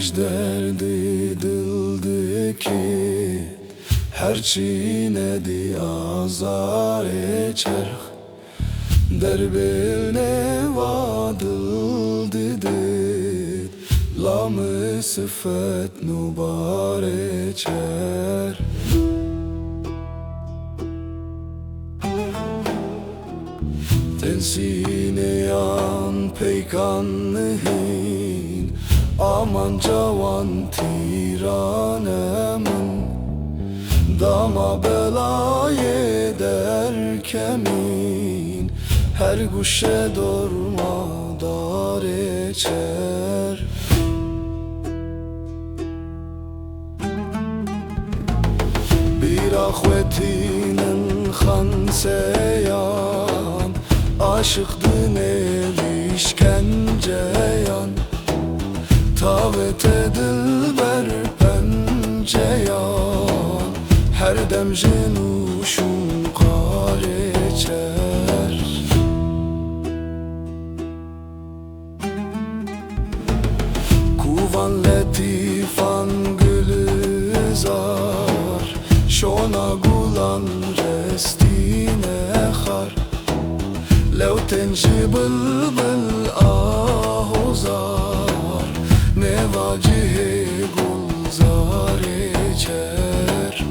derdi dildeki herçi nedi azar çerx derbeline vadıl didid lamı sıfet nubare çer tensine yan peykanlihin aman cavan tiranemin dama belaye der kemin her guşe dorma dare çer bir ahvetinin hanseyan aşıktın el işkenceyan tavet edil ber penceyan her dem jenuşun kare çer kuvan letifan gülizar şona gulan restine khar lev tenji bılbıl ahuzar ne vacihe gulzar çer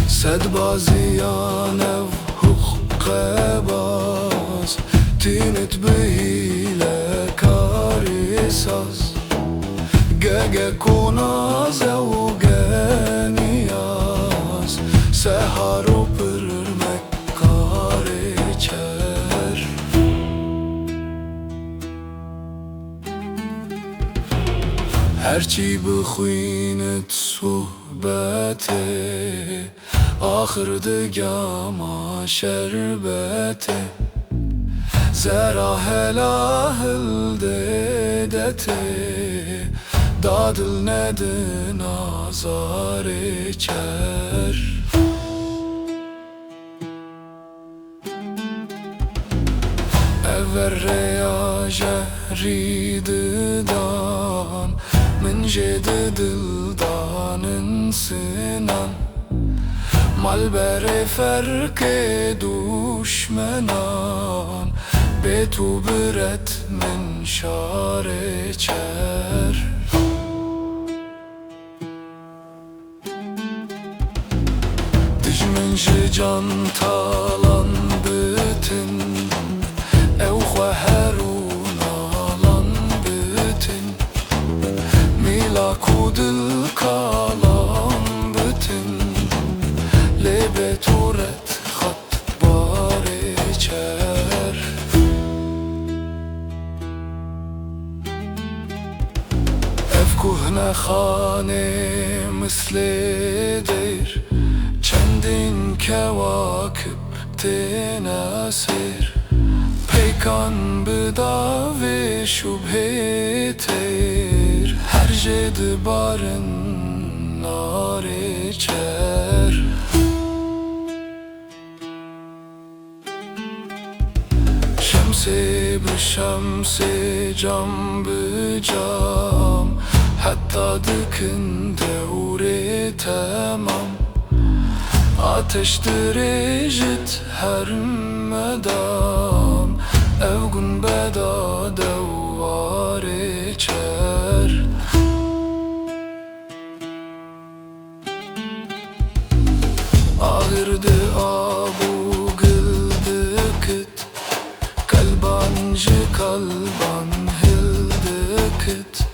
sedbaziyan ev hukkebaz tinit bihile karisaz gege konaz evgeniyaz sehar o pırmek kare çer herçi bixuinet sohbete ahir digama şerbete zera helahil dedete dadil nedin azar çer ever reya jehrididan min jedidildan insinan malbere ferke düşmenan betu biret min şare çer dijmin jican talan bitin ev xweherun alan bitin mila kudil kalan bitin beturet xat bare çer ev kuhne khane misle der çendin kevakib tenasir peykan bidave şubheter her jed barın nare çer şemse bi şemse cam bi cam hatta dikin devre tamam ateştir ejit her medam evgun beda devare çer ağırdı abu gıldıkıt kalbancı kalban hildikit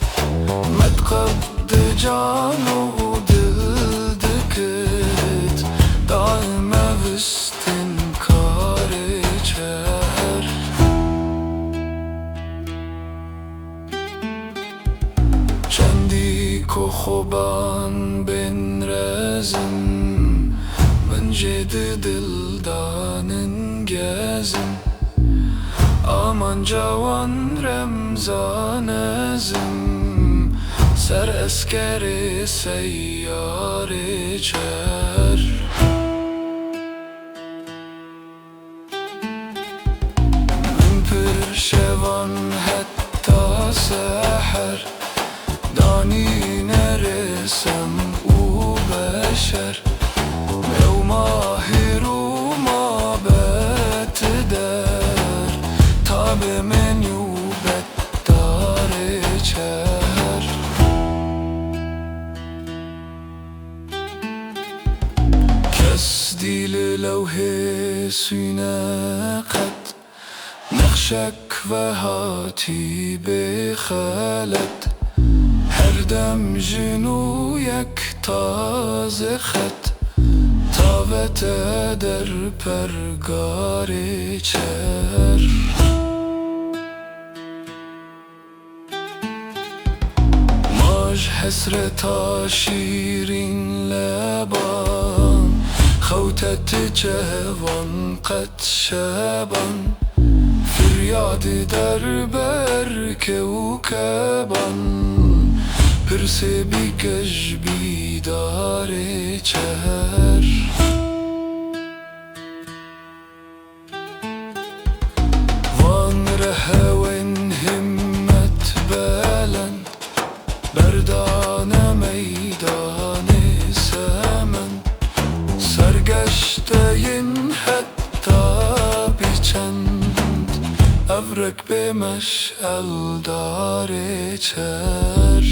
medkabdı canu dildikit daim evistin kare çer çendi kohoban ben rezim min jedidildanın gezim aman cavan remzan ezim ser eskeri seyyare çer min pir سحر داني نرسم وبشر لو ماهر وما بتدار طاب من وبتدار شهر كس ديل لو هسينا قد نخشك وهاتي بخالد هر دم جنويك تازه خط تاوت در پرگار چر ماج حسرتا شیرین لبان خوتت جوان قد شبان فریاد در بر کوکبان پرس بیگش بیدار چهر وان رهوین همت بلند بردان میدان سمن سرگشتین حتی بیچند ابرک به مشعل دار چر